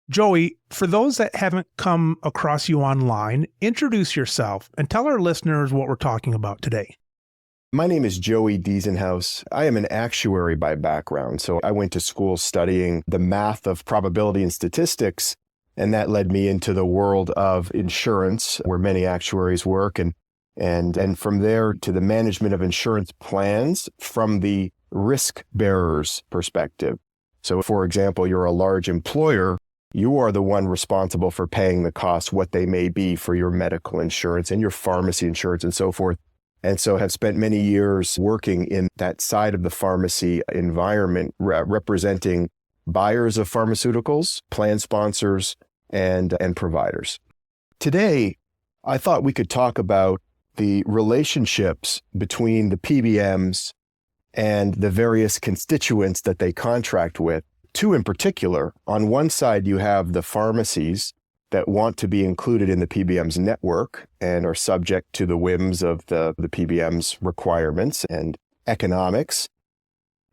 Joey, for those that haven't come across you online, introduce yourself and tell our listeners what we're talking about today. My name is Joey Dizenhouse. I am an actuary by background. So I went to school studying the math of probability and statistics, and that led me into the world of insurance, where many actuaries work, and from there to the management of insurance plans from the risk bearer's perspective. So for example, you're a large employer, you are the one responsible for paying the costs, what they may be for your medical insurance and your pharmacy insurance and so forth. And so have spent many years working in that side of the pharmacy environment, representing buyers of pharmaceuticals, plan sponsors, and providers. Today, I thought we could talk about the relationships between the PBMs and the various constituents that they contract with. Two in particular. On one side, you have the pharmacies that want to be included in the PBM's network and are subject to the whims of the PBM's requirements and economics.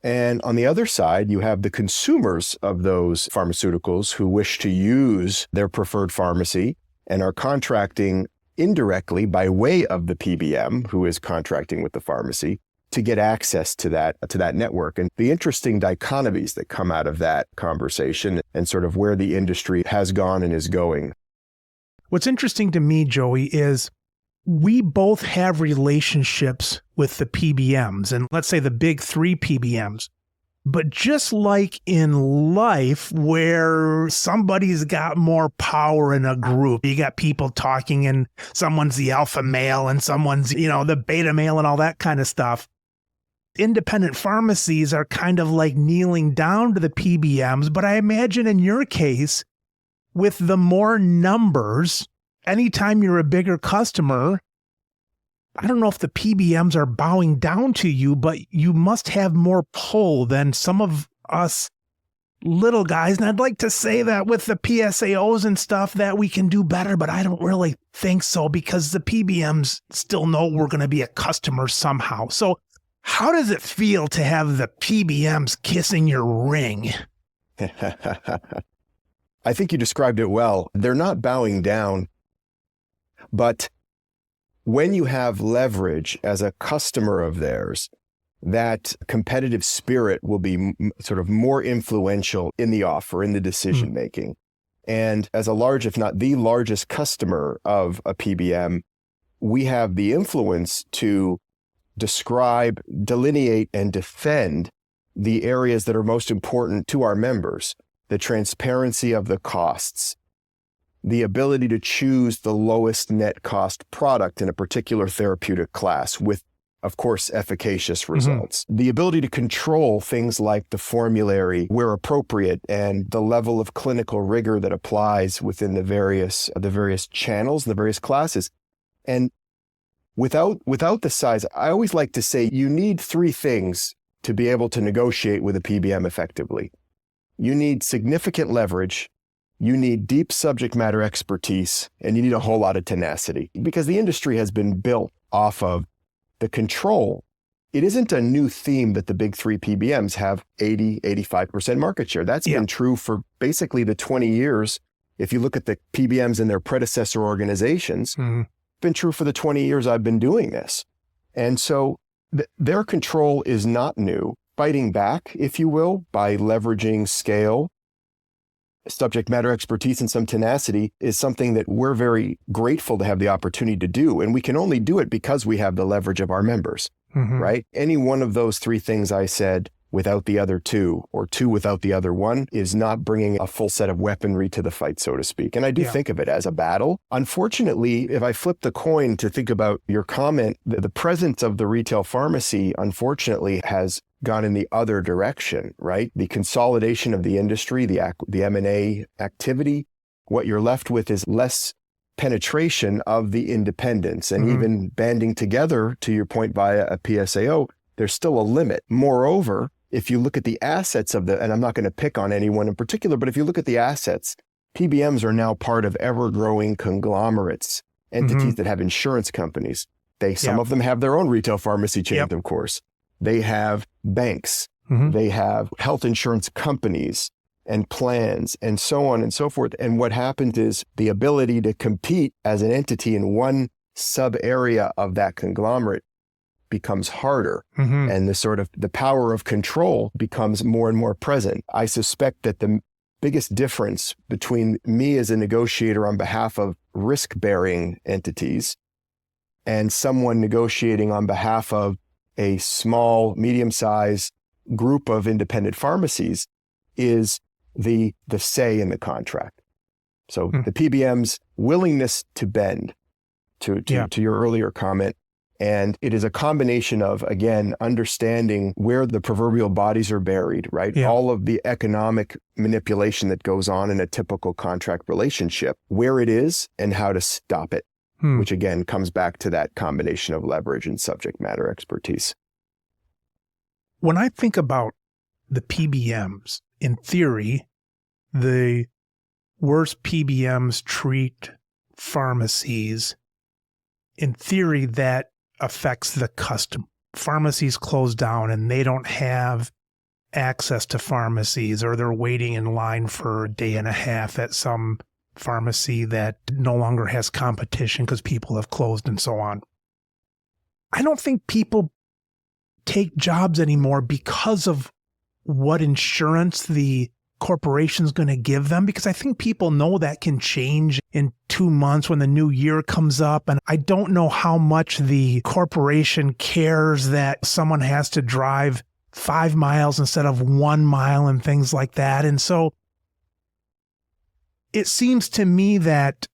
And on the other side, you have the consumers of those pharmaceuticals who wish to use their preferred pharmacy and are contracting indirectly by way of the PBM, who is contracting with the pharmacy, to get access to that network. And the interesting dichotomies that come out of that conversation and sort of where the industry has gone and is going. What's interesting to me, Joey, is we both have relationships with the PBMs, and let's say the big three PBMs. But just like in life, where somebody's got more power in a group, you got people talking and someone's the alpha male and someone's, the beta male and all that kind of stuff. Independent pharmacies are kind of like kneeling down to the PBMs, but I imagine in your case, with the more numbers, anytime you're a bigger customer, I don't know if the PBMs are bowing down to you, but you must have more pull than some of us little guys. And I'd like to say that with the PSAOs and stuff that we can do better, but I don't really think so because the PBMs still know we're going to be a customer somehow. So how does it feel to have the PBMs kissing your ring? I think you described it well. They're not bowing down, but when you have leverage as a customer of theirs, that competitive spirit will be sort of more influential in the offer, in the decision making. And as a large, if not the largest customer of a PBM, we have the influence to describe, delineate, and defend the areas that are most important to our members, the transparency of the costs, the ability to choose the lowest net cost product in a particular therapeutic class with, of course, efficacious results, the ability to control things like the formulary where appropriate and the level of clinical rigor that applies within the various channels, the various classes. And without the size, I always like to say you need three things to be able to negotiate with a PBM effectively. You need significant leverage, you need deep subject matter expertise, and you need a whole lot of tenacity because the industry has been built off of the control. It isn't a new theme that the big three PBMs have 85% market share. That's been true for basically the 20 years. If you look at the PBMs and their predecessor organizations, been true for the 20 years I've been doing this. And so their control is not new. Fighting back, if you will, by leveraging scale, subject matter expertise, and some tenacity is something that we're very grateful to have the opportunity to do. And we can only do it because we have the leverage of our members, right? Any one of those three things I said without the other two, or two without the other one, is not bringing a full set of weaponry to the fight, so to speak. And I do think of it as a battle. Unfortunately, if I flip the coin to think about your comment, the presence of the retail pharmacy, unfortunately, has gone in the other direction, right? The consolidation of the industry, the M&A activity, what you're left with is less penetration of the independents and even banding together, to your point, via a PSAO, there's still a limit. Moreover, if you look at the assets of and I'm not going to pick on anyone in particular, but if you look at the assets, PBMs are now part of ever-growing conglomerates, entities that have insurance companies. Some of them have their own retail pharmacy chains, of course. They have banks. They have health insurance companies. and plans and so on and so forth. And what happens is the ability to compete as an entity in one sub area of that conglomerate becomes harder. And the power of control becomes more and more present. I suspect that the biggest difference between me as a negotiator on behalf of risk-bearing entities and someone negotiating on behalf of a small, medium-sized group of independent pharmacies is the say in the contract. So the PBM's willingness to bend, to your earlier comment. And it is a combination of, again, understanding where the proverbial bodies are buried, right? Yeah. All of the economic manipulation that goes on in a typical contract relationship, where it is and how to stop it, which again comes back to that combination of leverage and subject matter expertise. When I think about the PBMs, in theory, the worst PBMs treat pharmacies. In theory, that affects the customer. Pharmacies close down and they don't have access to pharmacies, or they're waiting in line for a day and a half at some pharmacy that no longer has competition because people have closed and so on. I don't think people take jobs anymore because of what insurance the corporation's going to give them, because I think people know that can change in 2 months when the new year comes up. And I don't know how much the corporation cares that someone has to drive 5 miles instead of 1 mile and things like that. And so it seems to me that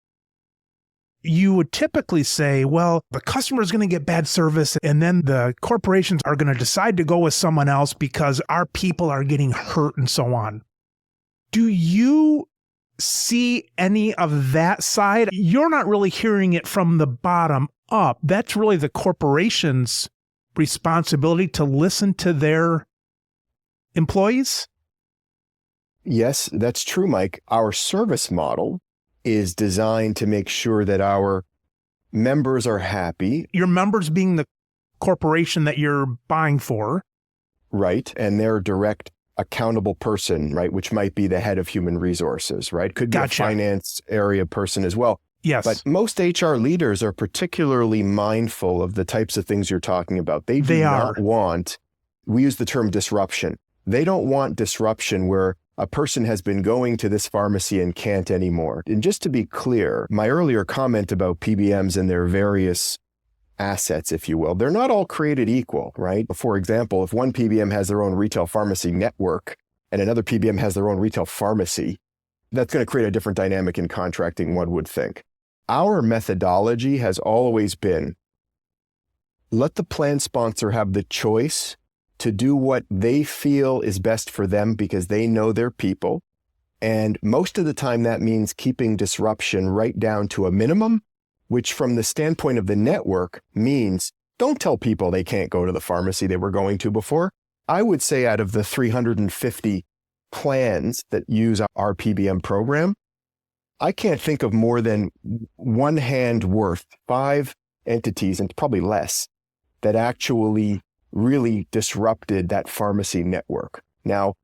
you would typically say, well, the customer is going to get bad service, and then the corporations are going to decide to go with someone else because our people are getting hurt and so on. Do you see any of that side? You're not really hearing it from the bottom up. That's really the corporation's responsibility to listen to their employees. Yes, that's true, Mike. Our service model is designed to make sure that our members are happy. Your members being the corporation that you're buying for. Right. And their direct accountable person, right, which might be the head of human resources, right? Could be a finance area person as well. Yes. But most HR leaders are particularly mindful of the types of things you're talking about. They do not want, we use the term disruption. They don't want disruption where a person has been going to this pharmacy and can't anymore. And just to be clear, my earlier comment about PBMs and their various assets, if you will, they're not all created equal, right? For example, if one PBM has their own retail pharmacy network and another PBM has their own retail pharmacy, that's going to create a different dynamic in contracting, one would think. Our methodology has always been, let the plan sponsor have the choice to do what they feel is best for them because they know their people. And most of the time that means keeping disruption right down to a minimum, which from the standpoint of the network means don't tell people they can't go to the pharmacy they were going to before. I would say out of the 350 plans that use our PBM program, I can't think of more than one hand worth 5 entities, and probably less, that actually really disrupted that pharmacy network. Now,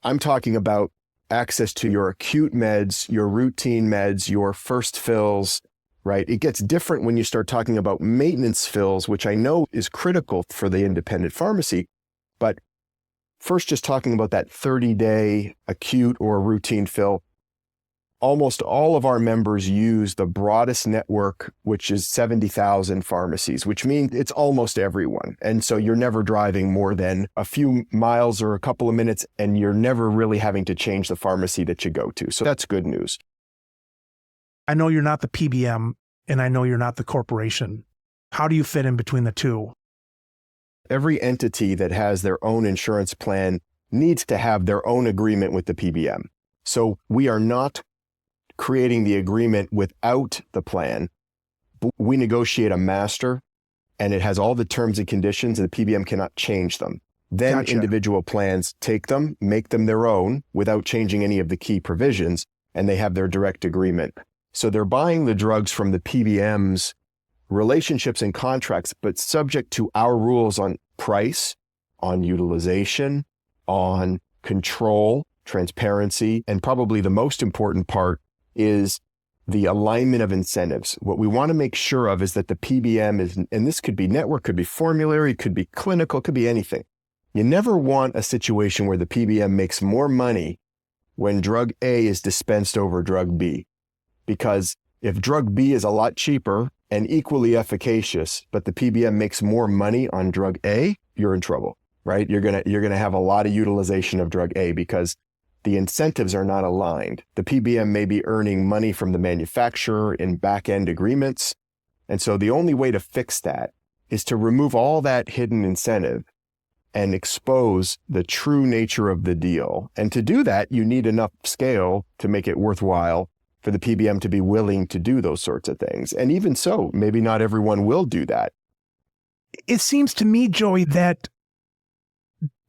I'm talking about access to your acute meds, your routine meds, your first fills, right? It gets different when you start talking about maintenance fills, which I know is critical for the independent pharmacy. But first, just talking about that 30-day acute or routine fill, almost all of our members use the broadest network, which is 70,000 pharmacies, which means it's almost everyone. And so you're never driving more than a few miles or a couple of minutes, and you're never really having to change the pharmacy that you go to. So that's good news. I know you're not the PBM, and I know you're not the corporation. How do you fit in between the two? Every entity that has their own insurance plan needs to have their own agreement with the PBM. So we are not creating the agreement without the plan. We negotiate a master, and it has all the terms and conditions, and the PBM cannot change them. Then individual plans take them, make them their own without changing any of the key provisions, and they have their direct agreement. So they're buying the drugs from the PBM's relationships and contracts, but subject to our rules on price, on utilization, on control, transparency, and probably the most important part is the alignment of incentives. What we want to make sure of is that the PBM is, and this could be network, could be formulary, could be clinical, could be anything. You never want a situation where the PBM makes more money when drug A is dispensed over drug B. Because if drug B is a lot cheaper and equally efficacious, but the PBM makes more money on drug A, you're in trouble, right? You're gonna have a lot of utilization of drug A because the incentives are not aligned. The PBM may be earning money from the manufacturer in back-end agreements. And so the only way to fix that is to remove all that hidden incentive and expose the true nature of the deal. And to do that, you need enough scale to make it worthwhile for the PBM to be willing to do those sorts of things. And even so, maybe not everyone will do that. It seems to me, Joey, that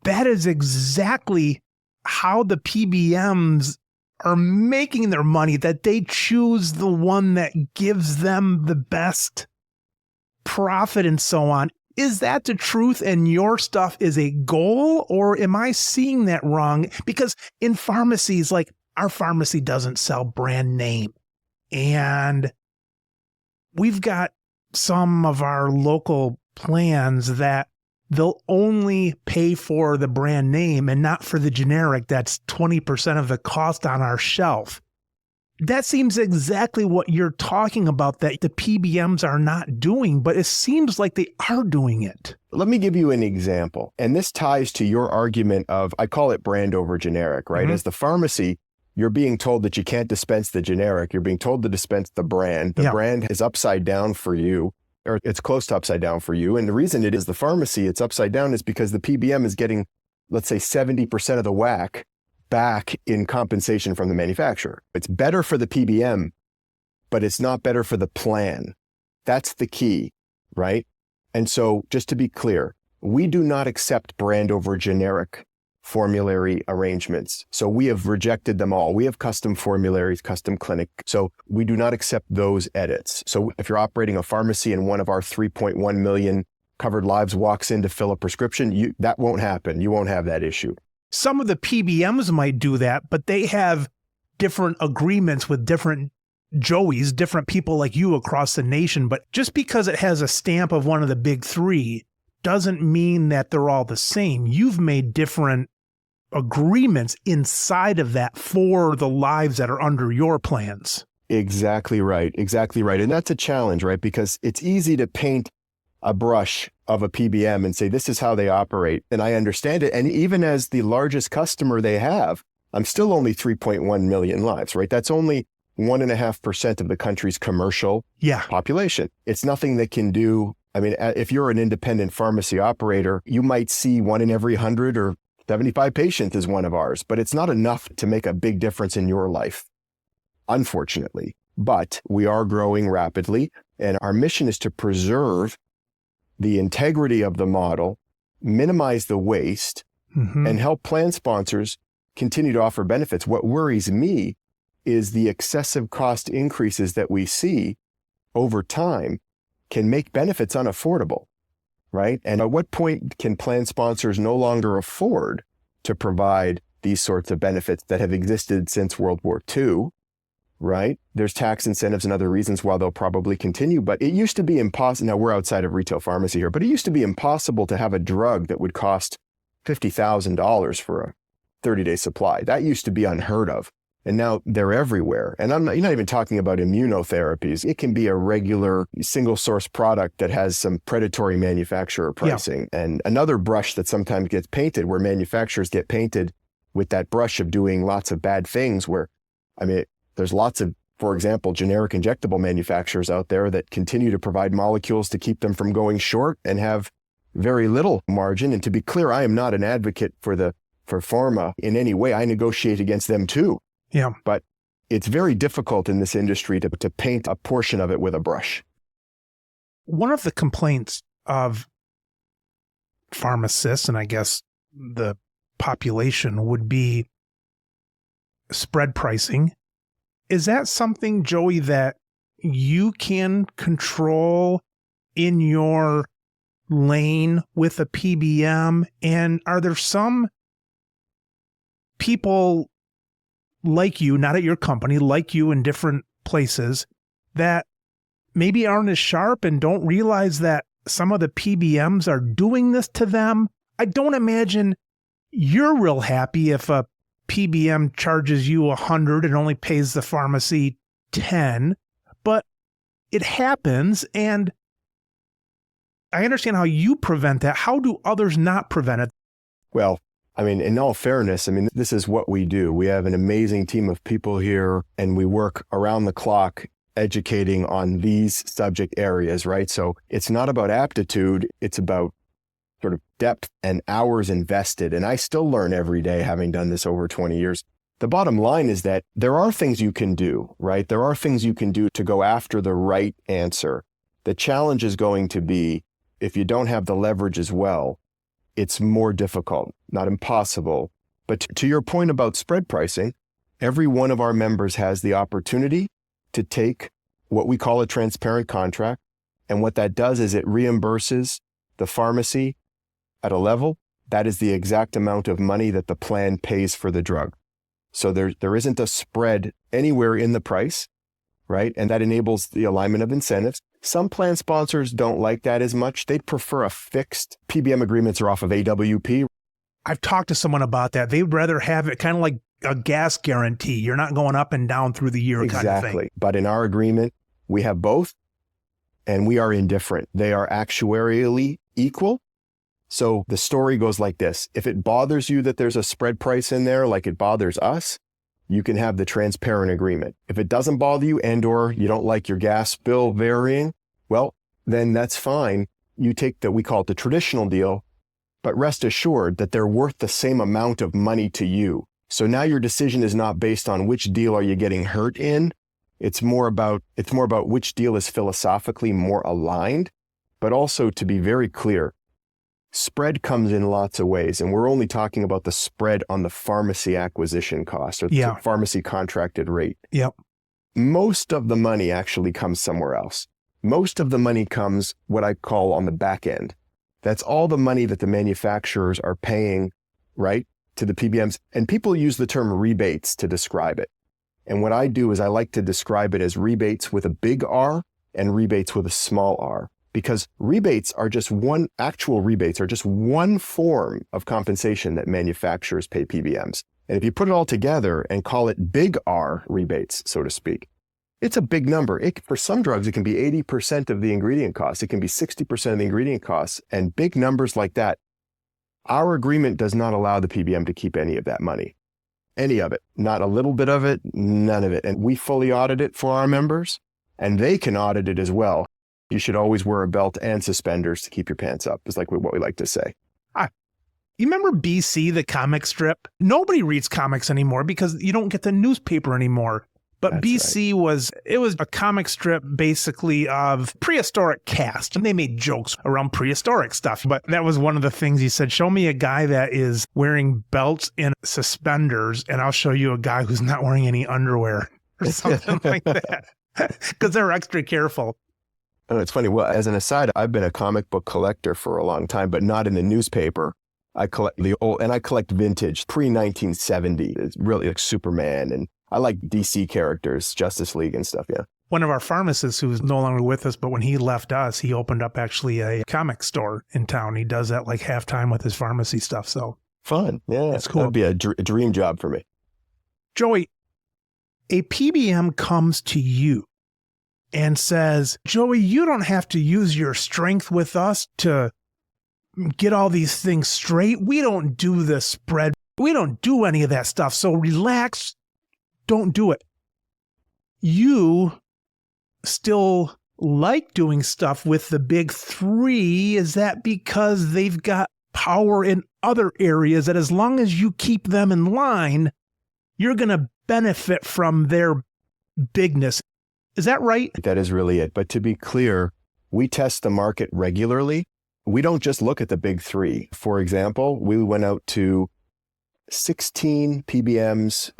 is exactly how the PBMs are making their money, that they choose the one that gives them the best profit and so on. Is that the truth and your stuff is a goal, or am I seeing that wrong? Because in pharmacies, like our pharmacy doesn't sell brand name. And we've got some of our local plans that they'll only pay for the brand name and not for the generic that's 20% of the cost on our shelf. That seems exactly what you're talking about, that the PBMs are not doing, but it seems like they are doing it. Let me give you an example. And this ties to your argument of, I call it brand over generic, right? Mm-hmm. As the pharmacy, you're being told that you can't dispense the generic. You're being told to dispense the brand. The brand is upside down for you, or it's close to upside down for you. And the reason it is the pharmacy, it's upside down, is because the PBM is getting, let's say, 70% of the whack back in compensation from the manufacturer. It's better for the PBM, but it's not better for the plan. That's the key, right? And so just to be clear, we do not accept brand over generic formulary arrangements. So we have rejected them all. We have custom formularies, custom clinic. So we do not accept those edits. So if you're operating a pharmacy and one of our 3.1 million covered lives walks in to fill a prescription, that won't happen. You won't have that issue. Some of the PBMs might do that, but they have different agreements with different Joeys, different people like you across the nation. But just because it has a stamp of one of the big three doesn't mean that they're all the same. You've made different agreements inside of that for the lives that are under your plans. Exactly right. Exactly right. And that's a challenge, right? Because it's easy to paint a brush of a PBM and say, this is how they operate. And I understand it. And even as the largest customer they have, I'm still only 3.1 million lives, right? That's only 1.5% of the country's commercial population. It's nothing that can do. I mean, if you're an independent pharmacy operator, you might see 1 in every 100 or 75 patients is one of ours, but it's not enough to make a big difference in your life, unfortunately. But we are growing rapidly, and our mission is to preserve the integrity of the model, minimize the waste, and help plan sponsors continue to offer benefits. What worries me is the excessive cost increases that we see over time can make benefits unaffordable, right? And at what point can plan sponsors no longer afford to provide these sorts of benefits that have existed since World War II? Right? There's tax incentives and other reasons why they'll probably continue, but it used to be impossible. Now we're outside of retail pharmacy here, but it used to be impossible to have a drug that would cost $50,000 for a 30-day supply. That used to be unheard of. And now they're everywhere. And you're not even talking about immunotherapies. It can be a regular single source product that has some predatory manufacturer pricing. And another brush that sometimes gets painted, where manufacturers get painted with that brush of doing lots of bad things, where, I mean, there's lots of, for example, generic injectable manufacturers out there that continue to provide molecules to keep them from going short and have very little margin. And to be clear, I am not an advocate for pharma in any way. I negotiate against them too. Yeah. But it's very difficult in this industry to paint a portion of it with a brush. One of the complaints of pharmacists, and I guess the population, would be spread pricing. Is that something, Joey, that you can control in your lane with a PBM? And are there some people like you, not at your company, like you in different places that maybe aren't as sharp and don't realize that some of the PBMs are doing this to them. I don't imagine you're real happy if a PBM charges you $100 and only pays the pharmacy $10, but it happens, and I understand how you prevent that. How do others not prevent it? Well, I mean, in all fairness, I mean, this is what we do. We have an amazing team of people here, and we work around the clock educating on these subject areas, right? So it's not about aptitude, it's about sort of depth and hours invested. And I still learn every day, having done this over 20 years. The bottom line is that there are things you can do, right? There are things you can do to go after the right answer. The challenge is going to be, if you don't have the leverage as well, it's more difficult, not impossible. But to your point about spread pricing, every one of our members has the opportunity to take what we call a transparent contract. And what that does is it reimburses the pharmacy at a level that is the exact amount of money that the plan pays for the drug. So there isn't a spread anywhere in the price, right? And that enables the alignment of incentives. Some plan sponsors don't like that as much. They'd prefer a fixed. PBM agreements are off of AWP. I've talked to someone about that. They'd rather have it kind of like a gas guarantee. You're not going up and down through the year kind of thing. Exactly. But in our agreement, we have both, and we are indifferent. They are actuarially equal. So the story goes like this. If it bothers you that there's a spread price in there, like it bothers us, you can have the transparent agreement. If it doesn't bother you and/or you don't like your gas bill varying, well, then that's fine. You take we call it the traditional deal, but rest assured that they're worth the same amount of money to you. So now your decision is not based on which deal are you getting hurt in. It's more about which deal is philosophically more aligned, but also to be very clear, spread comes in lots of ways, and we're only talking about the spread on the pharmacy acquisition cost or the pharmacy contracted rate. Yep. Most of the money actually comes somewhere else. Most of the money comes what I call on the back end. That's all the money that the manufacturers are paying, right, to the PBMs. And people use the term rebates to describe it. And what I do is I like to describe it as rebates with a big R and rebates with a small r. Because actual rebates are just one form of compensation that manufacturers pay PBMs. And if you put it all together and call it big R rebates, so to speak, it's a big number. For some drugs, it can be 80% of the ingredient cost. It can be 60% of the ingredient costs, and big numbers like that. Our agreement does not allow the PBM to keep any of that money. Any of it. Not a little bit of it, none of it. And we fully audit it for our members, and they can audit it as well. You should always wear a belt and suspenders to keep your pants up, is like what we like to say. You remember BC, the comic strip? Nobody reads comics anymore because you don't get the newspaper anymore. But That's BC right. it was a comic strip basically of prehistoric cast. And they made jokes around prehistoric stuff. But that was one of the things he said, show me a guy that is wearing belts and suspenders, and I'll show you a guy who's not wearing any underwear or something like that. Because they're extra careful. Oh, it's funny. Well, as an aside, I've been a comic book collector for a long time, but not in the newspaper. I collect the old, and I collect vintage, pre-1970. It's really like Superman, and I like DC characters, Justice League and stuff, yeah. One of our pharmacists who's no longer with us, but when he left us, he opened up actually a comic store in town. He does that like half-time with his pharmacy stuff, so. Fun, yeah. That's cool. That'd be a dream job for me. Joey, a PBM comes to you and says, Joey, you don't have to use your strength with us to get all these things straight. We don't do the spread. We don't do any of that stuff. So relax. Don't do it. You still like doing stuff with the big three. Is that because they've got power in other areas that as long as you keep them in line, you're going to benefit from their bigness? Is that right? That is really it. But to be clear, we test the market regularly. We don't just look at the big three. For example, we went out to 16 PBMs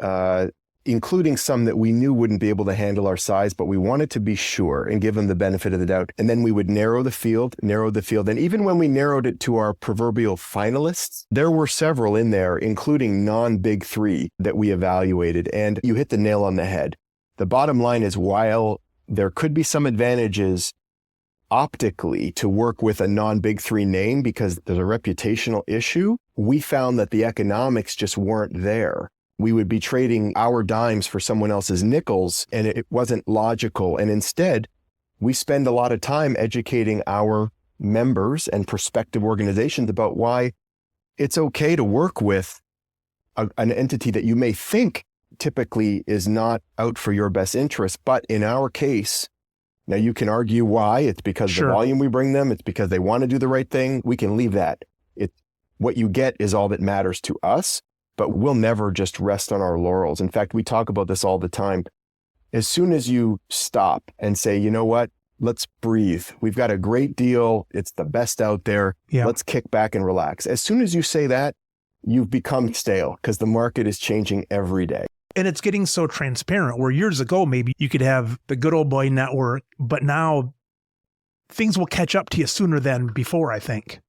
including some that we knew wouldn't be able to handle our size, but we wanted to be sure and give them the benefit of the doubt. And then we would narrow the field. And even when we narrowed it to our proverbial finalists, there were several in there, including non-big three, that we evaluated. And you hit the nail on the head. The bottom line is, while there could be some advantages optically to work with a non-big three name because there's a reputational issue, we found that the economics just weren't there. We would be trading our dimes for someone else's nickels, and it wasn't logical. And instead, we spend a lot of time educating our members and prospective organizations about why it's okay to work with an entity that you may think typically is not out for your best interest. But in our case, now you can argue why. It's because of the volume we bring them. It's because they want to do the right thing. We can leave that. What you get is all that matters to us. But we'll never just rest on our laurels. In fact, we talk about this all the time. As soon as you stop and say, you know what, let's breathe. We've got a great deal. It's the best out there. Yeah. Let's kick back and relax. As soon as you say that, you've become stale because the market is changing every day. And it's getting so transparent where years ago, maybe you could have the good old boy network, but now things will catch up to you sooner than before, I think.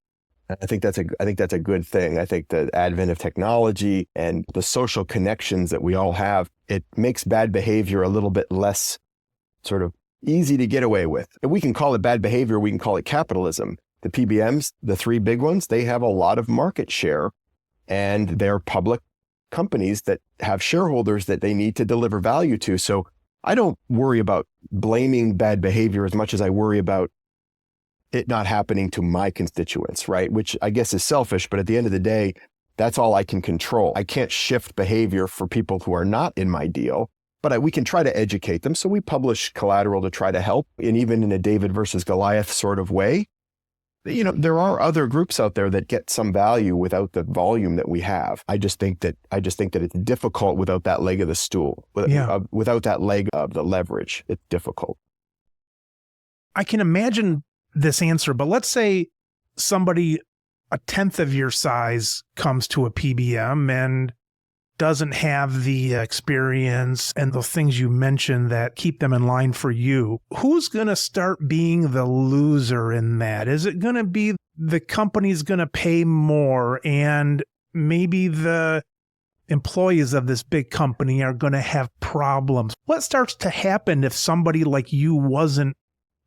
I think that's a good thing. I think the advent of technology and the social connections that we all have, it makes bad behavior a little bit less sort of easy to get away with. And we can call it bad behavior. We can call it capitalism. The PBMs, the three big ones, they have a lot of market share, and they're public companies that have shareholders that they need to deliver value to. So I don't worry about blaming bad behavior as much as I worry about it not happening to my constituents, right? Which I guess is selfish, but at the end of the day, that's all I can control. I can't shift behavior for people who are not in my deal, but we can try to educate them. So we publish collateral to try to help, and even in a David versus Goliath sort of way. You know, there are other groups out there that get some value without the volume that we have. I just think that it's difficult without that leg of the stool, without that leg of the leverage. It's difficult. I can imagine this answer, but let's say somebody a tenth of your size comes to a PBM and doesn't have the experience and the things you mentioned that keep them in line for you. Who's going to start being the loser in that? Is it going to be the company's going to pay more and maybe the employees of this big company are going to have problems? What starts to happen if somebody like you wasn't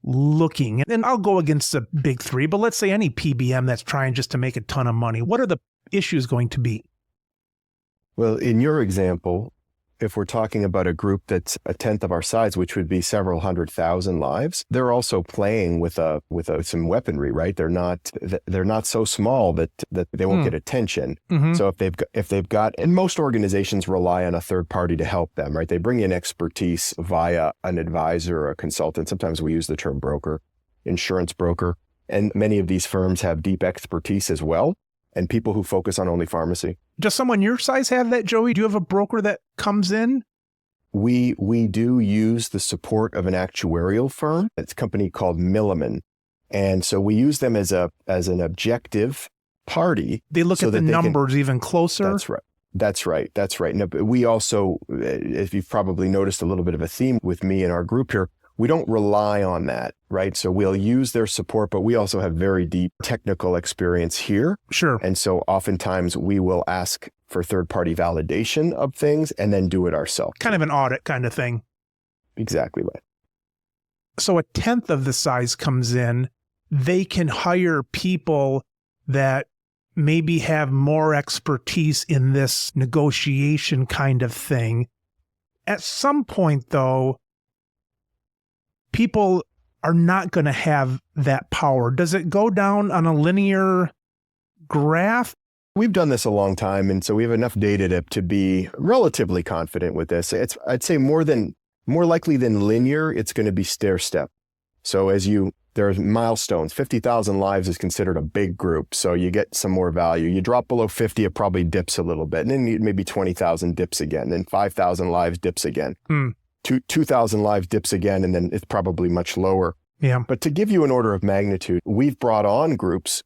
looking? And I'll go against the big three, but let's say any PBM that's trying just to make a ton of money. What are the issues going to be? Well, in your example, if we're talking about a group that's a tenth of our size, which would be several 100,000 lives, they're also playing with some weaponry, right? They're not so small that they won't get attention. Mm-hmm. So if they've got, and most organizations rely on a third party to help them, right? They bring in expertise via an advisor or a consultant. Sometimes we use the term broker, insurance broker, and many of these firms have deep expertise as well, and people who focus on only pharmacy. Does someone your size have that, Joey? Do you have a broker that comes in? We do use the support of an actuarial firm. It's a company called Milliman. And so we use them as an objective party. They look at the numbers even closer? That's right. No, but we also, if you've probably noticed a little bit of a theme with me and our group here, we don't rely on that, right? So we'll use their support, but we also have very deep technical experience here. Sure. And so oftentimes we will ask for third-party validation of things and then do it ourselves. Kind of an audit kind of thing. Exactly right. So a tenth of the size comes in, they can hire people that maybe have more expertise in this negotiation kind of thing. At some point, though, people are not going to have that power. Does it go down on a linear graph? We've done this a long time, and so we have enough data to be relatively confident with this. I'd say more likely than linear, it's going to be stair step. So there's milestones. 50,000 lives is considered a big group, so you get some more value. You drop below 50, it probably dips a little bit, and then maybe 20,000 dips again, then 5,000 lives dips again. 2,000 lives dips again, and then it's probably much lower. Yeah. But to give you an order of magnitude, we've brought on groups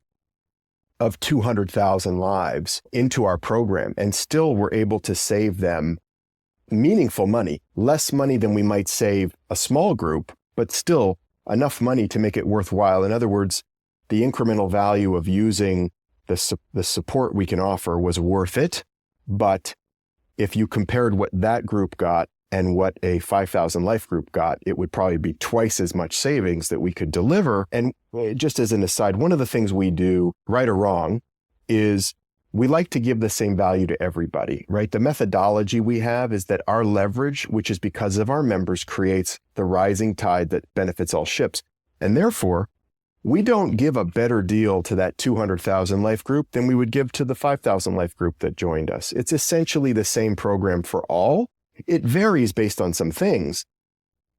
of 200,000 lives into our program, and still we're able to save them meaningful money, less money than we might save a small group, but still enough money to make it worthwhile. In other words, the incremental value of using the support we can offer was worth it. But if you compared what that group got and what a 5,000 life group got, it would probably be twice as much savings that we could deliver. And just as an aside, one of the things we do, right or wrong, is we like to give the same value to everybody, right? The methodology we have is that our leverage, which is because of our members, creates the rising tide that benefits all ships. And therefore, we don't give a better deal to that 200,000 life group than we would give to the 5,000 life group that joined us. It's essentially the same program for all. It varies based on some things,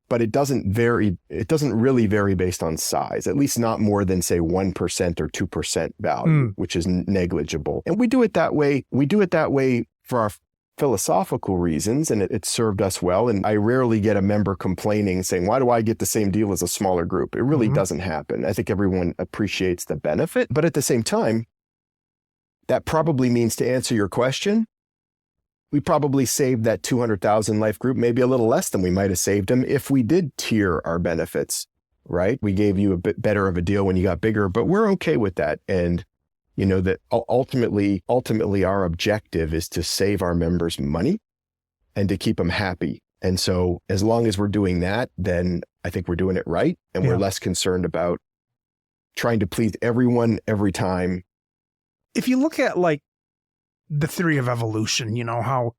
but it doesn't really vary based on size, at least not more than, say, 1% or 2% value, which is negligible. And we do it that way. We do it that way for our philosophical reasons, and it served us well. And I rarely get a member complaining, saying, why do I get the same deal as a smaller group? It really doesn't happen. I think everyone appreciates the benefit, but at the same time, that probably means, to answer your question, we probably saved that 200,000 life group maybe a little less than we might have saved them if we did tier our benefits, right? We gave you a bit better of a deal when you got bigger, but we're okay with that. And you know that ultimately our objective is to save our members money and to keep them happy. And so as long as we're doing that, then I think we're doing it right. And we're less concerned about trying to please everyone every time. If you look at like the theory of evolution, you know, how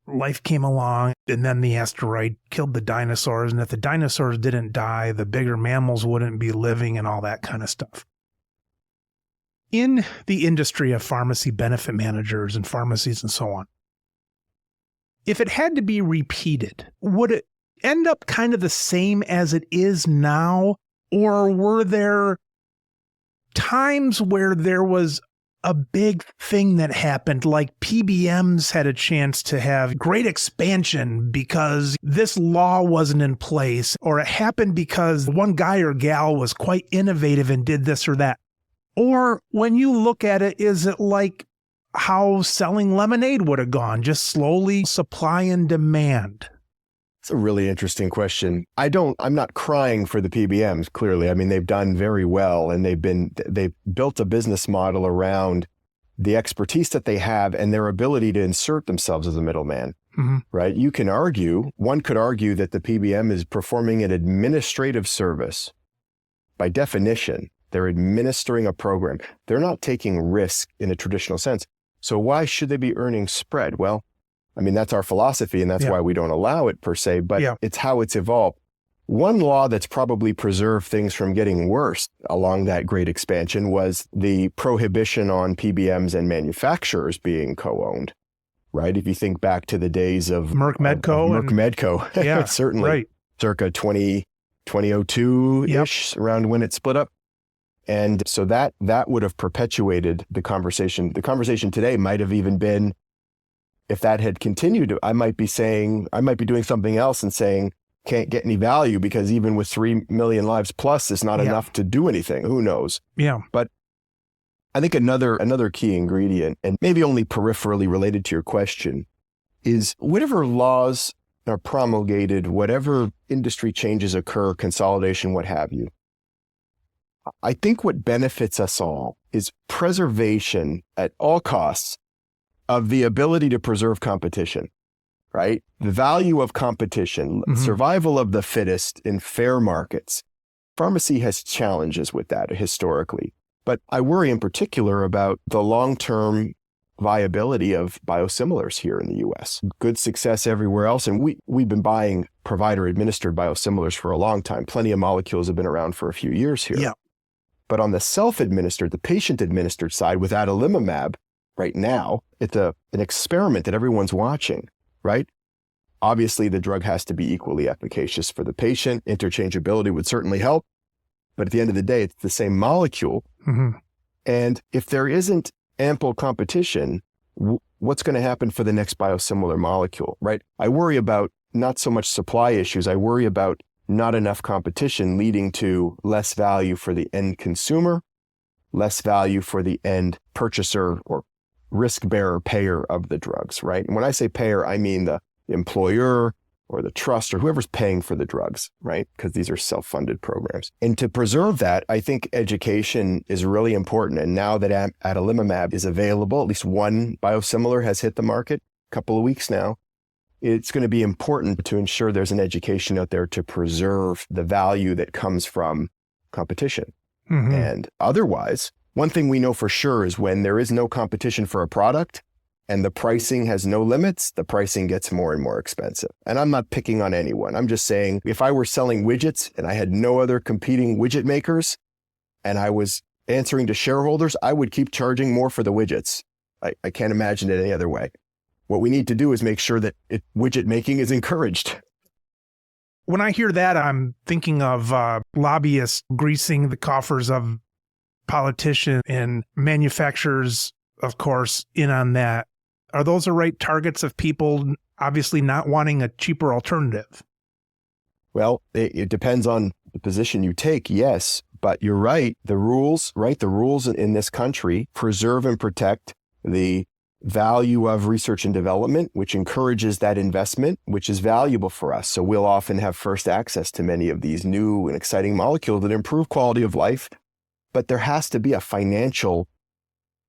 life came along and then the asteroid killed the dinosaurs. And if the dinosaurs didn't die, the bigger mammals wouldn't be living and all that kind of stuff. In the industry of pharmacy benefit managers and pharmacies and so on, if it had to be repeated, would it end up kind of the same as it is now? Or were there times where there was a big thing that happened, like PBMs had a chance to have great expansion because this law wasn't in place, or it happened because one guy or gal was quite innovative and did this or that? Or when you look at it, is it like how selling lemonade would have gone, just slowly supply and demand? It's a really interesting question. I'm not crying for the PBMs, clearly. I mean, they've done very well, and they've built a business model around the expertise that they have and their ability to insert themselves as a middleman, right? One could argue that the PBM is performing an administrative service. By definition, they're administering a program. They're not taking risk in a traditional sense. So why should they be earning spread? Well, I mean, that's our philosophy, and that's why we don't allow it per se, but it's how it's evolved. One law that's probably preserved things from getting worse along that great expansion was the prohibition on PBMs and manufacturers being co-owned, right? If you think back to the days of Merck Medco, certainly, right. Circa 2002-ish, around when it split up. And so that would have perpetuated the conversation. The conversation today might have even been, if that had continued, I might be doing something else and saying, can't get any value because even with 3 million lives plus, it's not enough to do anything. Who knows? Yeah. But I think another key ingredient, and maybe only peripherally related to your question, is whatever laws are promulgated, whatever industry changes occur, consolidation, what have you, I think what benefits us all is preservation at all costs of the ability to preserve competition, right? The value of competition, survival of the fittest in fair markets. Pharmacy has challenges with that historically, but I worry in particular about the long-term viability of biosimilars here in the US. Good success everywhere else, and we've been buying provider-administered biosimilars for a long time. Plenty of molecules have been around for a few years here. Yeah. But on the self-administered, the patient-administered side with adalimumab, right now, it's an experiment that everyone's watching, right? Obviously, the drug has to be equally efficacious for the patient. Interchangeability would certainly help. But at the end of the day, it's the same molecule. And if there isn't ample competition, what's going to happen for the next biosimilar molecule, right? I worry about not so much supply issues. I worry about not enough competition leading to less value for the end consumer, less value for the end purchaser or risk bearer payer of the drugs, right? And when I say payer, I mean the employer or the trust or whoever's paying for the drugs, right? Because these are self-funded programs. And to preserve that, I think education is really important. And now that adalimumab is available, at least one biosimilar has hit the market a couple of weeks now, it's going to be important to ensure there's an education out there to preserve the value that comes from competition. Mm-hmm. And otherwise, one thing we know for sure is when there is no competition for a product and the pricing has no limits, the pricing gets more and more expensive. And I'm not picking on anyone. I'm just saying if I were selling widgets and I had no other competing widget makers and I was answering to shareholders, I would keep charging more for the widgets. I can't imagine it any other way. What we need to do is make sure that widget making is encouraged. When I hear that, I'm thinking of lobbyists greasing the coffers of politicians and manufacturers, of course, in on that. Are those the right targets of people obviously not wanting a cheaper alternative? Well, it depends on the position you take, yes. But you're right. The rules in this country preserve and protect the value of research and development, which encourages that investment, which is valuable for us. So we'll often have first access to many of these new and exciting molecules that improve quality of life. But there has to be a financial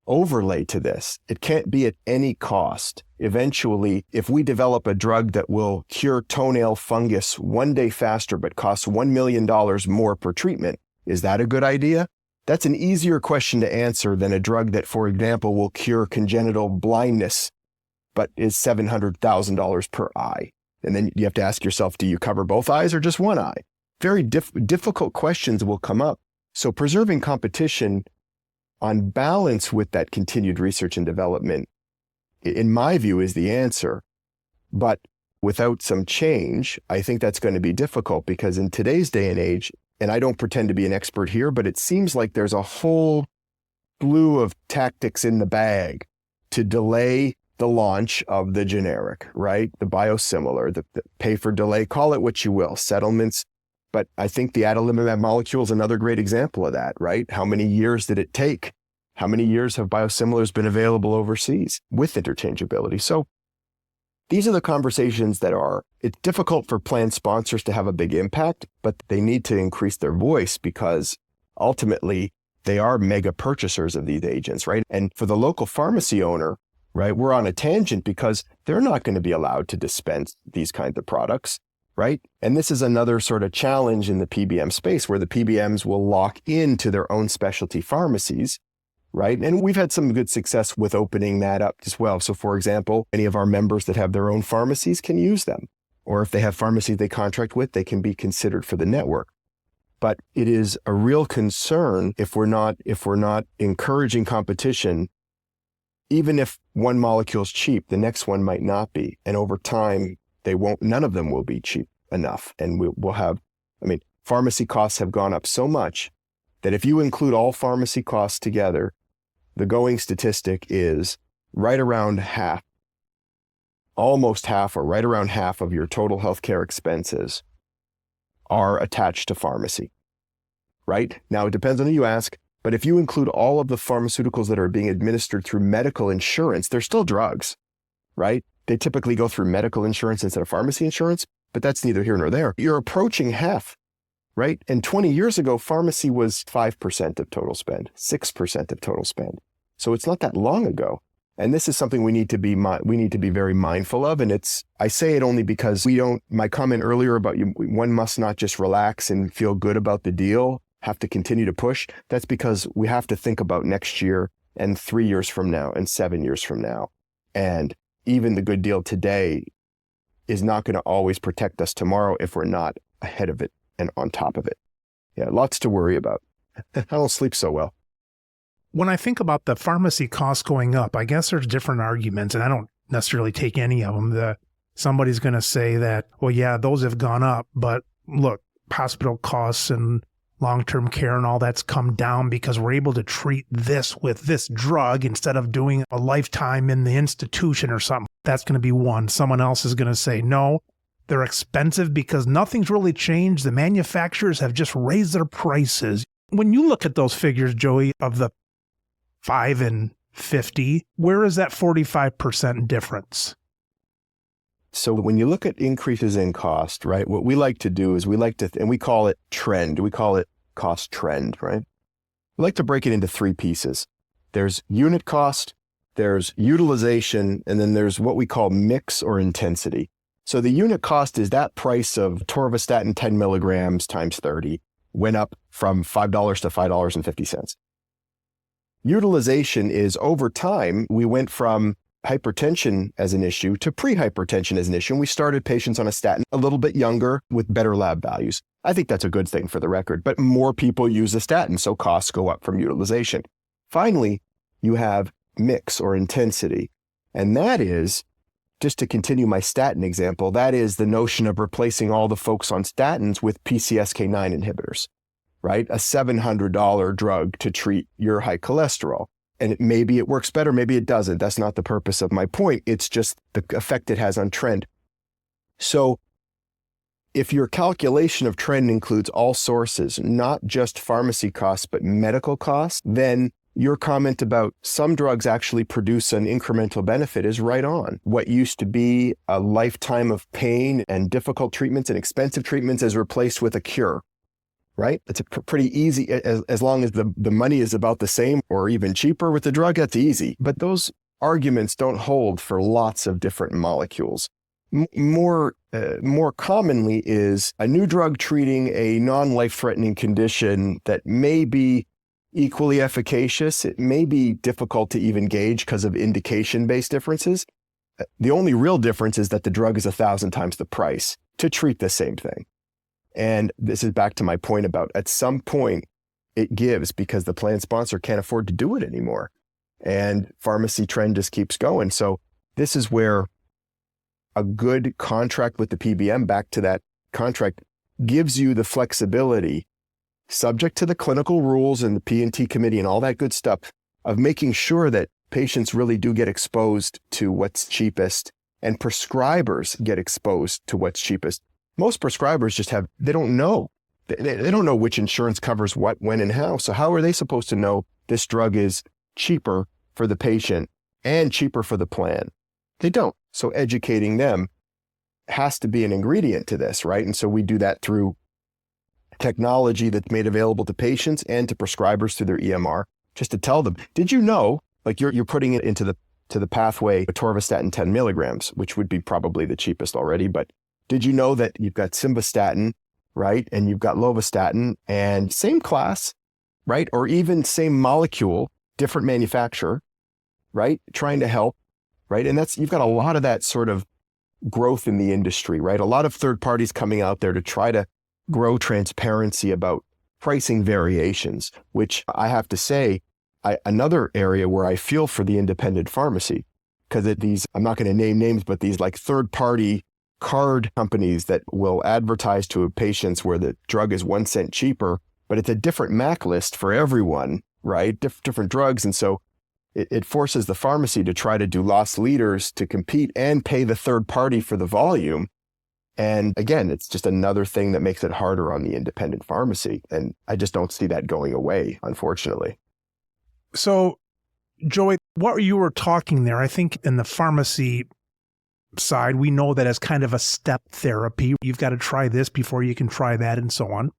overlay to this. It can't be at any cost. Eventually, if we develop a drug that will cure toenail fungus one day faster but costs $1 million more per treatment, is that a good idea? That's an easier question to answer than a drug that, for example, will cure congenital blindness, but is $700,000 per eye. And then you have to ask yourself, do you cover both eyes or just one eye? Very difficult questions will come up. So preserving competition on balance with that continued research and development, in my view, is the answer. But without some change, I think that's going to be difficult because in today's day and age, and I don't pretend to be an expert here, but it seems like there's a whole slew of tactics in the bag to delay the launch of the generic, right? The biosimilar, the pay for delay, call it what you will, settlements. But I think the adalimumab molecule is another great example of that, right? How many years did it take? How many years have biosimilars been available overseas with interchangeability? So these are the conversations it's difficult for plan sponsors to have a big impact, but they need to increase their voice because ultimately they are mega purchasers of these agents, right? And for the local pharmacy owner, right, we're on a tangent because they're not going to be allowed to dispense these kinds of products, right? And this is another sort of challenge in the PBM space where the PBMs will lock into their own specialty pharmacies, right? And we've had some good success with opening that up as well. So for example, any of our members that have their own pharmacies can use them. Or if they have pharmacies they contract with, they can be considered for the network. But it is a real concern if we're not encouraging competition. Even if one molecule is cheap, the next one might not be. And over time, none of them will be cheap enough. And we'll have, pharmacy costs have gone up so much that if you include all pharmacy costs together, the going statistic is right around half, almost half or right around half of your total healthcare expenses are attached to pharmacy, right? Now, it depends on who you ask, but if you include all of the pharmaceuticals that are being administered through medical insurance, they're still drugs, right? They typically go through medical insurance instead of pharmacy insurance, but that's neither here nor there. You're approaching half, right? And 20 years ago, pharmacy was 5% of total spend, 6% of total spend. So it's not that long ago. And this is something we need to be very mindful of. And I say it only because my comment earlier about one must not just relax and feel good about the deal, have to continue to push. That's because we have to think about next year and 3 years from now and 7 years from now. And even the good deal today is not going to always protect us tomorrow if we're not ahead of it and on top of it. Yeah, lots to worry about. I don't sleep so well. When I think about the pharmacy costs going up, I guess there's different arguments, and I don't necessarily take any of them. Somebody's going to say that, well, yeah, those have gone up, but look, hospital costs and long-term care and all that's come down because we're able to treat this with this drug instead of doing a lifetime in the institution or something. That's going to be one. Someone else is going to say, no, they're expensive because nothing's really changed. The manufacturers have just raised their prices. When you look at those figures, Joey, of the 5 and 50, where is that 45% difference? So when you look at increases in cost, right, what we like to do is and we call it trend. We call it cost trend, right? We like to break it into three pieces. There's unit cost, there's utilization, and then there's what we call mix or intensity. So the unit cost is that price of atorvastatin 10 milligrams times 30 went up from $5 to $5.50. Utilization is over time, we went from hypertension as an issue to pre-hypertension as an issue. And we started patients on a statin a little bit younger with better lab values. I think that's a good thing for the record, but more people use a statin, so costs go up from utilization. Finally, you have mix or intensity. And that is, just to continue my statin example, that is the notion of replacing all the folks on statins with PCSK9 inhibitors, right? A $700 drug to treat your high cholesterol. And maybe it works better, maybe it doesn't. That's not the purpose of my point. It's just the effect it has on trend. So if your calculation of trend includes all sources, not just pharmacy costs, but medical costs, then your comment about some drugs actually produce an incremental benefit is right on. What used to be a lifetime of pain and difficult treatments and expensive treatments is replaced with a cure. Right? It's a pretty easy, as long as the money is about the same or even cheaper with the drug, that's easy. But those arguments don't hold for lots of different molecules. More commonly is a new drug treating a non-life-threatening condition that may be equally efficacious. It may be difficult to even gauge because of indication-based differences. The only real difference is that the drug is 1,000 times the price to treat the same thing. And this is back to my point about at some point it gives because the plan sponsor can't afford to do it anymore. And pharmacy trend just keeps going. So this is where a good contract with the PBM, back to that contract, gives you the flexibility, subject to the clinical rules and the P&T committee and all that good stuff, of making sure that patients really do get exposed to what's cheapest and prescribers get exposed to what's cheapest. Most prescribers they don't know. They don't know which insurance covers what, when, and how. So how are they supposed to know this drug is cheaper for the patient and cheaper for the plan? They don't. So educating them has to be an ingredient to this, right? And so we do that through technology that's made available to patients and to prescribers through their EMR, just to tell them, did you know, like you're putting it into the pathway atorvastatin 10 milligrams, which would be probably the cheapest already, but did you know that you've got simvastatin, right? And you've got lovastatin and same class, right? Or even same molecule, different manufacturer, right? Trying to help, right? And you've got a lot of that sort of growth in the industry, right? A lot of third parties coming out there to try to grow transparency about pricing variations, which I have to say, another area where I feel for the independent pharmacy, because I'm not going to name names, but these like third party card companies that will advertise to patients where the drug is 1 cent cheaper, but it's a different MAC list for everyone, right? Different drugs. And so it forces the pharmacy to try to do loss leaders to compete and pay the third party for the volume. And again, it's just another thing that makes it harder on the independent pharmacy. And I just don't see that going away, unfortunately. So, Joey, what you were talking there, I think in the pharmacy side, we know that as kind of a step therapy. You've got to try this before you can try that and so on.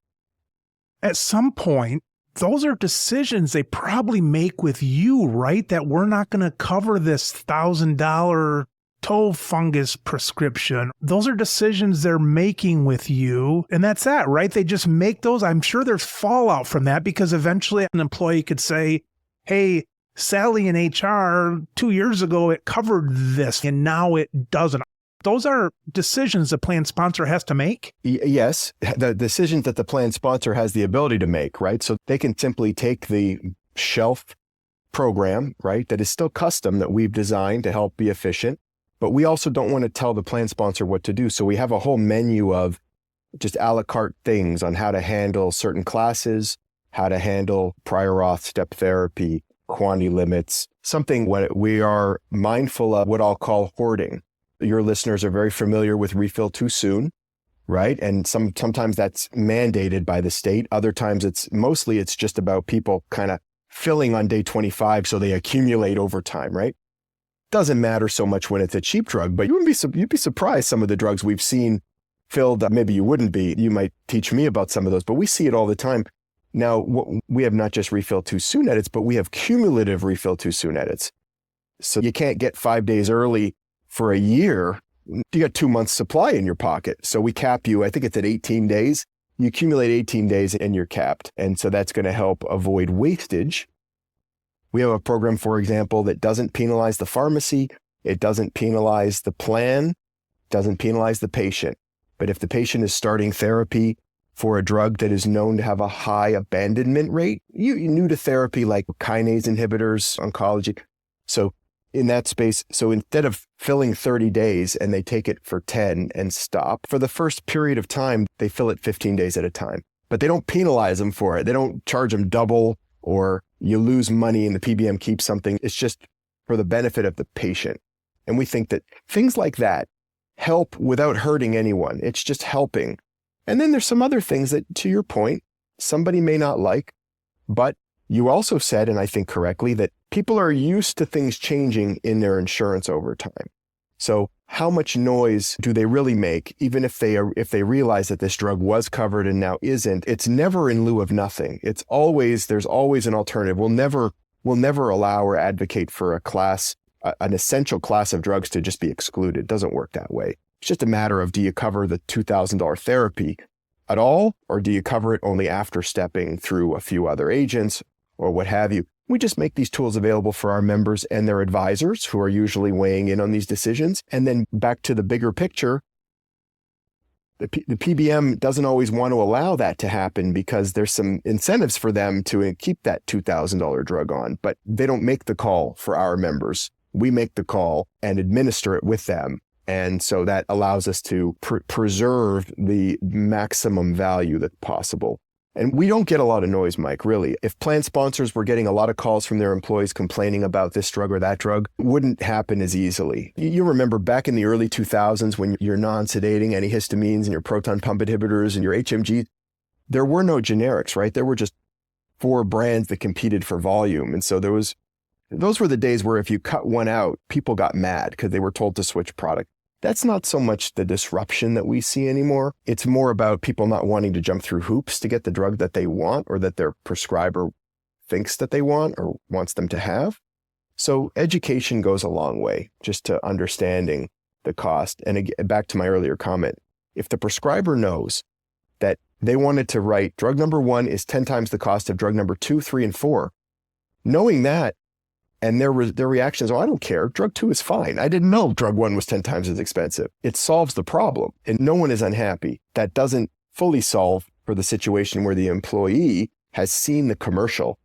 At some point, those are decisions they probably make with you, right? That we're not going to cover this $1,000 toe fungus prescription. Those are decisions they're making with you. And that's that, right? They just make those. I'm sure there's fallout from that because eventually an employee could say, hey, Sally in HR 2 years ago, it covered this and now it doesn't. Those are decisions the plan sponsor has to make? Yes, the decisions that the plan sponsor has the ability to make, right? So they can simply take the shelf program, right, that is still custom that we've designed to help be efficient, but we also don't want to tell the plan sponsor what to do. So we have a whole menu of just a la carte things on how to handle certain classes, how to handle prior auth, step therapy, quantity limits, something when we are mindful of what I'll call hoarding. Your listeners are very familiar with refill too soon, right? And sometimes that's mandated by the state. Other times it's just about people kind of filling on day 25 so they accumulate over time, right? doesn't matter so much when it's a cheap drug, but you'd be surprised some of the drugs we've seen filled. Maybe you wouldn't be. You might teach me about some of those, but we see it all the time. Now, we have not just refill too soon edits, but we have cumulative refill too soon edits. So you can't get 5 days early for a year. You got 2 months supply in your pocket. So we cap you, I think it's at 18 days. You accumulate 18 days and you're capped. And so that's going to help avoid wastage. We have a program, for example, that doesn't penalize the pharmacy. It doesn't penalize the plan, doesn't penalize the patient. But if the patient is starting therapy for a drug that is known to have a high abandonment rate, you new to therapy like kinase inhibitors, oncology. So in that space, so instead of filling 30 days and they take it for 10 and stop, for the first period of time, they fill it 15 days at a time. But they don't penalize them for it. They don't charge them double or you lose money and the PBM keeps something. It's just for the benefit of the patient. And we think that things like that help without hurting anyone. It's just helping. And then there's some other things that, to your point, somebody may not like, but you also said, and I think correctly, that people are used to things changing in their insurance over time. So how much noise do they really make, even if they realize that this drug was covered and now isn't? It's never in lieu of nothing. There's always an alternative. We'll never allow or advocate for a class, an essential class of drugs to just be excluded. It doesn't work that way. It's just a matter of, do you cover the $2,000 therapy at all, or do you cover it only after stepping through a few other agents or what have you? We just make these tools available for our members and their advisors who are usually weighing in on these decisions. And then back to the bigger picture, the PBM doesn't always want to allow that to happen because there's some incentives for them to keep that $2,000 drug on, but they don't make the call for our members. We make the call and administer it with them. And so that allows us to preserve the maximum value that's possible. And we don't get a lot of noise, Mike, really. If plan sponsors were getting a lot of calls from their employees complaining about this drug or that drug, it wouldn't happen as easily. You remember back in the early 2000s when your non-sedating antihistamines and your proton pump inhibitors and your HMG, there were no generics, right? There were just 4 brands that competed for volume. And so those were the days where if you cut one out, people got mad because they were told to switch product. That's not so much the disruption that we see anymore. It's more about people not wanting to jump through hoops to get the drug that they want or that their prescriber thinks that they want or wants them to have. So education goes a long way just to understanding the cost. And again, back to my earlier comment, if the prescriber knows that they wanted to write drug number 1 is 10 times the cost of drug number 2, 3, and 4, knowing that, and their reaction is, oh, I don't care. Drug 2 is fine. I didn't know drug 1 was 10 times as expensive. It solves the problem and no one is unhappy. That doesn't fully solve for the situation where the employee has seen the commercial,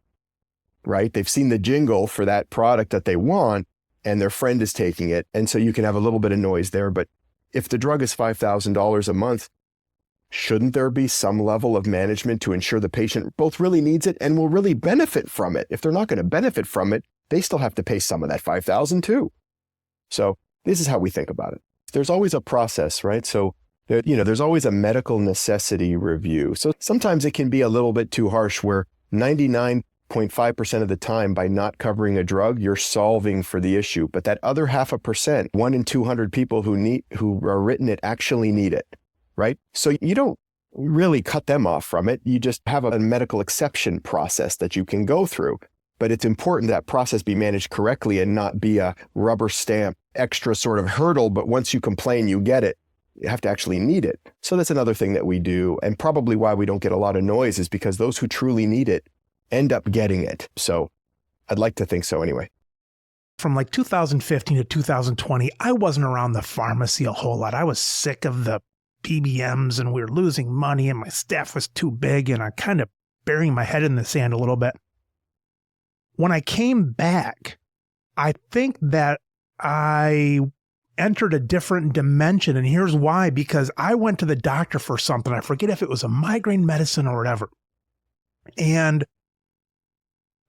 right? They've seen the jingle for that product that they want and their friend is taking it. And so you can have a little bit of noise there. But if the drug is $5,000 a month, shouldn't there be some level of management to ensure the patient both really needs it and will really benefit from it? If they're not going to benefit from it, they still have to pay some of that $5,000 too. So this is how we think about it. There's always a process, right? So, there's always a medical necessity review. So sometimes it can be a little bit too harsh where 99.5% of the time by not covering a drug, you're solving for the issue. But that other 0.5%, 1 in 200 people who are written it actually need it, right? So you don't really cut them off from it. You just have a medical exception process that you can go through. But it's important that process be managed correctly and not be a rubber stamp extra sort of hurdle. But once you complain, you get it. You have to actually need it. So that's another thing that we do. And probably why we don't get a lot of noise is because those who truly need it end up getting it. So I'd like to think so anyway. From like 2015 to 2020, I wasn't around the pharmacy a whole lot. I was sick of the PBMs and we were losing money and my staff was too big and I kind of burying my head in the sand a little bit. When I came back, I think that I entered a different dimension. And here's why, because I went to the doctor for something. I forget if it was a migraine medicine or whatever. And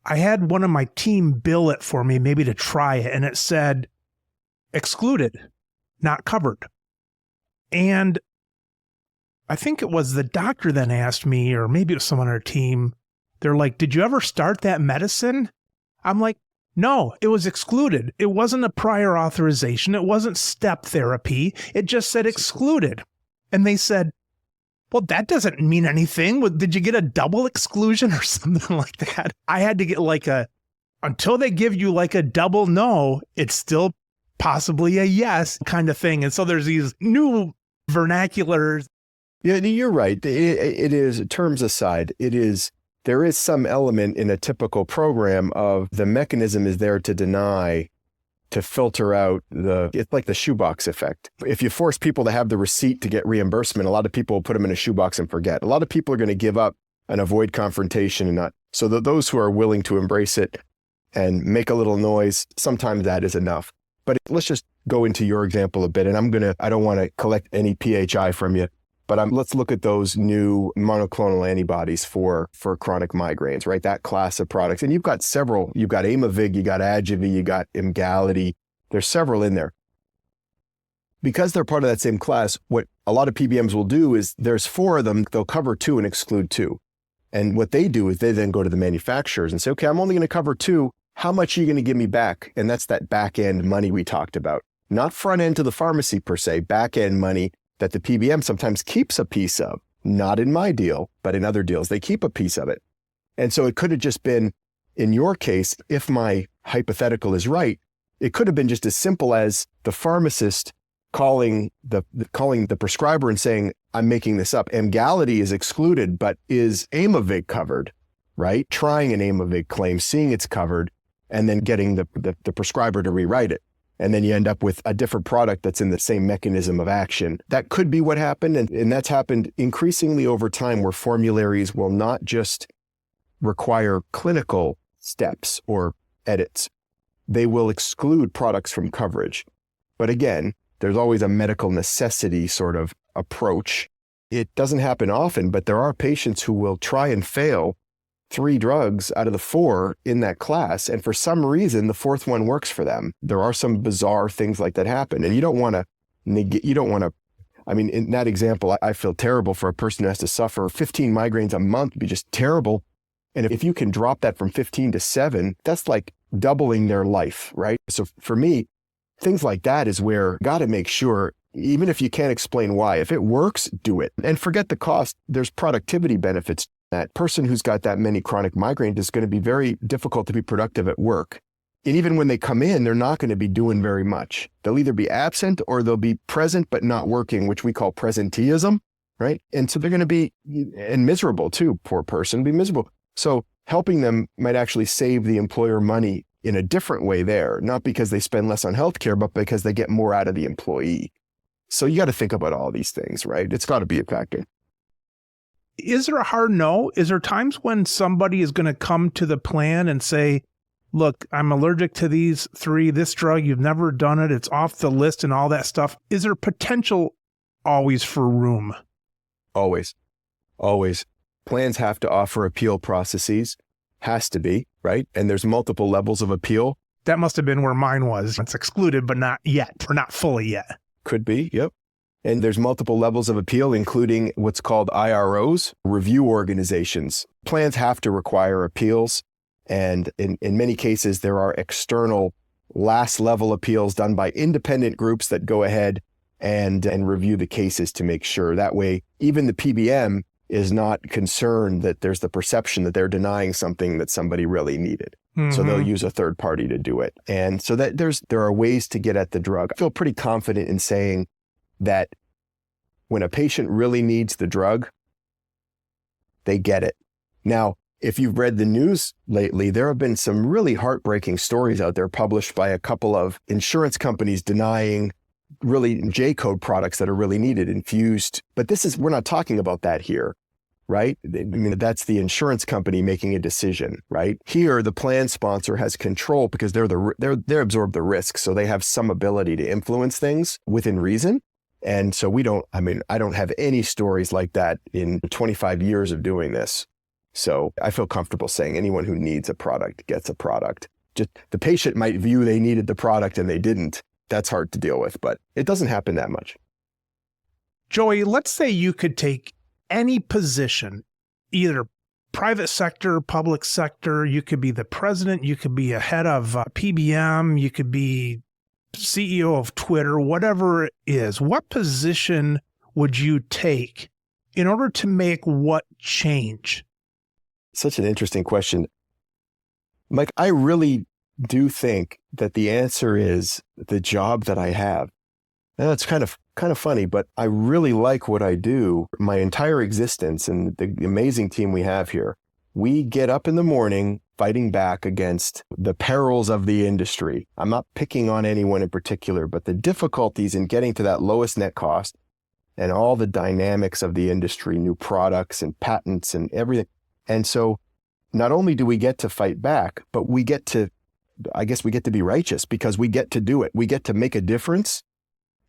I had one of my team bill it for me, maybe to try it. And it said, excluded, not covered. And I think it was the doctor then asked me, or maybe it was someone on our team, they're like, did you ever start that medicine? I'm like, No, it was excluded. It wasn't a prior authorization. It wasn't step therapy. It just said excluded. And they said, well, that doesn't mean anything. Did you get a double exclusion or something like that? I had to get until they give you a double no, it's still possibly a yes kind of thing. And so there's these new vernaculars. Yeah, you're right. It is, terms aside, there is some element in a typical program of the mechanism is there to deny, to filter out it's like the shoebox effect. If you force people to have the receipt to get reimbursement, a lot of people will put them in a shoebox and forget. A lot of people are going to give up and avoid confrontation and not. So that those who are willing to embrace it and make a little noise, sometimes that is enough. But let's just go into your example a bit. And I don't want to collect any PHI from you. But let's look at those new monoclonal antibodies for chronic migraines, right? That class of products. And you've got several. You've got Aimovig, you got Adjuvant, you got Emgality. There's several in there. Because they're part of that same class, what a lot of PBMs will do is there's 4 of them, they'll cover 2 and exclude 2. And what they do is they then go to the manufacturers and say, okay, I'm only going to cover 2. How much are you going to give me back? And that's that back end money we talked about. Not front end to the pharmacy per se, back end money that the PBM sometimes keeps a piece of, not in my deal, but in other deals, they keep a piece of it. And so it could have just been, in your case, if my hypothetical is right, it could have been just as simple as the pharmacist calling the prescriber and saying, I'm making this up. Emgality is excluded, but is Aimovig covered, right? Trying an Aimovig claim, seeing it's covered, and then getting the prescriber to rewrite it. And then you end up with a different product that's in the same mechanism of action. That could be what happened. And that's happened increasingly over time where formularies will not just require clinical steps or edits. They will exclude products from coverage. But again, there's always a medical necessity sort of approach. It doesn't happen often, but there are patients who will try and fail 3 drugs out of the 4 in that class. And for some reason, the 4th one works for them. There are some bizarre things like that happen. And you don't want to, I mean, in that example, I feel terrible for a person who has to suffer 15 migraines a month. It'd be just terrible. And if you can drop that from 15 to 7, that's like doubling their life, right? So for me, things like that is where you got to make sure, even if you can't explain why, if it works, do it. And forget the cost. There's productivity benefits. That person who's got that many chronic migraines is going to be very difficult to be productive at work. And even when they come in, they're not going to be doing very much. They'll either be absent or they'll be present but not working, which we call presenteeism, right? And so they're going to be, and miserable too, poor person, be miserable. So helping them might actually save the employer money in a different way there, not because they spend less on healthcare, but because they get more out of the employee. So you got to think about all these things, right? It's got to be a factor. Is there a hard no? Is there times when somebody is going to come to the plan and say, look, I'm allergic to these 3, this drug, you've never done it, it's off the list and all that stuff. Is there potential always for room? Always. Plans have to offer appeal processes. Has to be, right? And there's multiple levels of appeal. That must have been where mine was. It's excluded, but not yet, or not fully yet. Could be, yep. And there's multiple levels of appeal, including what's called IROs, review organizations. Plans have to require appeals. And in many cases, there are external last level appeals done by independent groups that go ahead and review the cases to make sure. That way, even the PBM is not concerned that there's the perception that they're denying something that somebody really needed. Mm-hmm. So they'll use a third party to do it. And so that there are ways to get at the drug. I feel pretty confident in saying that when a patient really needs the drug, they get it. Now, if you've read the news lately, there have been some really heartbreaking stories out there published by a couple of insurance companies denying really J-code products that are really needed, infused. But we're not talking about that here, right? I mean, that's the insurance company making a decision, right? Here, the plan sponsor has control because they absorb the risk. So they have some ability to influence things within reason. And so I don't have any stories like that in 25 years of doing this. So I feel comfortable saying anyone who needs a product gets a product. Just the patient might view they needed the product and they didn't. That's hard to deal with, but it doesn't happen that much. Joey, let's say you could take any position, either private sector, public sector. You could be the president. You could be a head of PBM. You could be CEO of Twitter, whatever it is. What position would you take in order to make what change? Such an interesting question. Mike, I really do think that the answer is the job that I have. Now, it's kind of funny, but I really like what I do. My entire existence and the amazing team we have here, we get up in the morning fighting back against the perils of the industry. I'm not picking on anyone in particular, but the difficulties in getting to that lowest net cost and all the dynamics of the industry, new products and patents and everything. And so not only do we get to fight back, but we get to be righteous because we get to do it. We get to make a difference.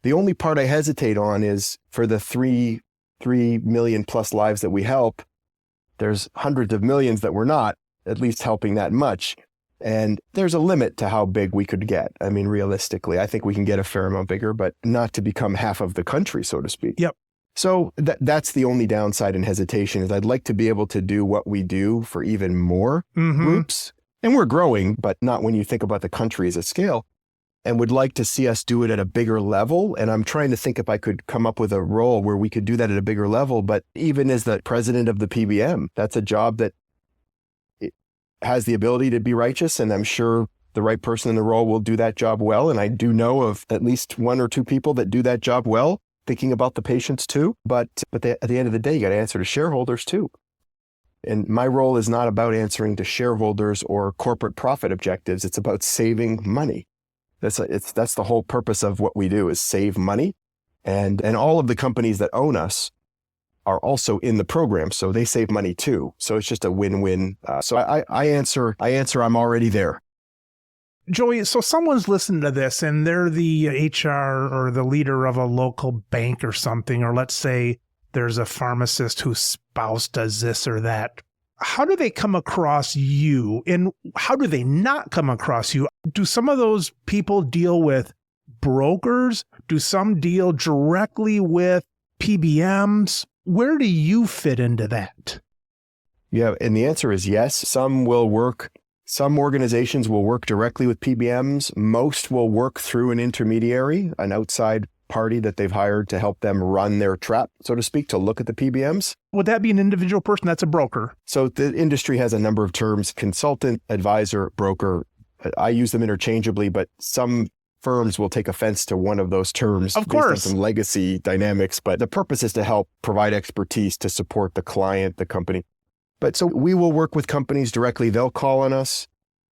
The only part I hesitate on is for the 3 million plus lives that we help, there's hundreds of millions that we're not at least helping that much. And there's a limit to how big we could get. I mean, realistically, I think we can get a fair amount bigger, but not to become half of the country, so to speak. Yep. So that's the only downside and hesitation is I'd like to be able to do what we do for even more groups. And we're growing, but not when you think about the country as a scale, and would like to see us do it at a bigger level. And I'm trying to think if I could come up with a role where we could do that at a bigger level. But even as the president of the PBM, that's a job that it has the ability to be righteous. And I'm sure the right person in the role will do that job well. And I do know of at least 1 or 2 people that do that job well, thinking about the patients too. But at the end of the day, you got to answer to shareholders too. And my role is not about answering to shareholders or corporate profit objectives. It's about saving money. That's the whole purpose of what we do is save money. And all of the companies that own us are also in the program. So they save money too. So it's just a win-win. So I answer, I'm already there. Joey, so someone's listening to this and they're the HR or the leader of a local bank or something, or let's say there's a pharmacist whose spouse does this or that. How do they come across you and how do they not come across you? Do some of those people deal with brokers? Do some deal directly with PBMs? Where do you fit into that? Yeah, and the answer is yes. Some organizations will work directly with PBMs. Most will work through an intermediary, an outside party that they've hired to help them run their trap, so to speak, to look at the PBMs. Would that be an individual person? That's a broker. So the industry has a number of terms: consultant, advisor, broker. I use them interchangeably, but some firms will take offense to one of those terms of course, based on some legacy dynamics. But the purpose is to help provide expertise to support the client, the company. But so we will work with companies directly. They'll call on us.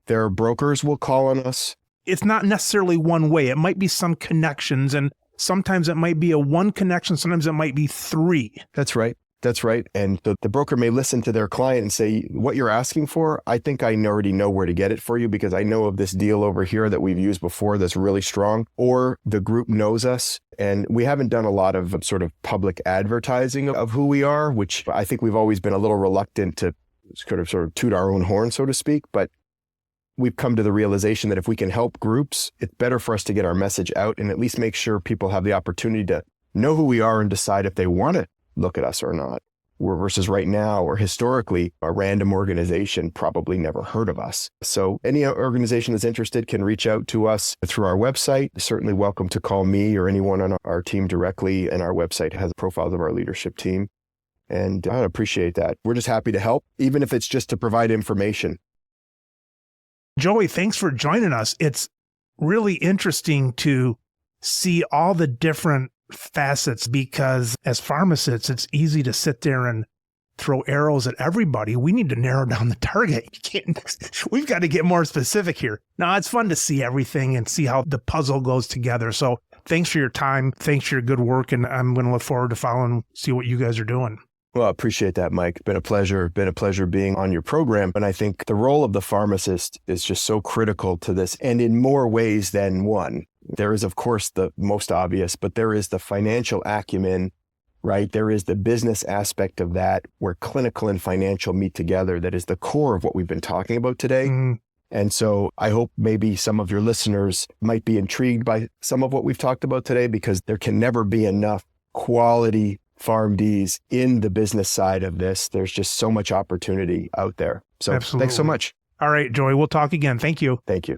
Their brokers will call on us. It's not necessarily one way. It might be some connections, and sometimes it might be a 1 connection. Sometimes it might be 3. That's right. That's right. And the broker may listen to their client and say, what you're asking for, I think I already know where to get it for you because I know of this deal over here that we've used before that's really strong. Or the group knows us. And we haven't done a lot of sort of public advertising of who we are, which I think we've always been a little reluctant to sort of toot our own horn, so to speak. But we've come to the realization that if we can help groups, it's better for us to get our message out and at least make sure people have the opportunity to know who we are and decide if they want to look at us or not. Versus right now or historically, a random organization probably never heard of us. So any organization that's interested can reach out to us through our website. Certainly welcome to call me or anyone on our team directly. And our website has profiles of our leadership team. And I appreciate that. We're just happy to help, even if it's just to provide information. Joey, thanks for joining us. It's really interesting to see all the different facets because as pharmacists, it's easy to sit there and throw arrows at everybody. We need to narrow down the target. We've got to get more specific here. Now, it's fun to see everything and see how the puzzle goes together. So thanks for your time. Thanks for your good work. And I'm going to look forward to following, see what you guys are doing. Well, I appreciate that, Mike. Been a pleasure being on your program. And I think the role of the pharmacist is just so critical to this and in more ways than one. There is, of course, the most obvious, but there is the financial acumen, right? There is the business aspect of that where clinical and financial meet together. That is the core of what we've been talking about today. And so I hope maybe some of your listeners might be intrigued by some of what we've talked about today because there can never be enough quality PharmDs in the business side of this. There's just so much opportunity out there. So Absolutely. Thanks so much. All right, Joey, we'll talk again. Thank you. Thank you.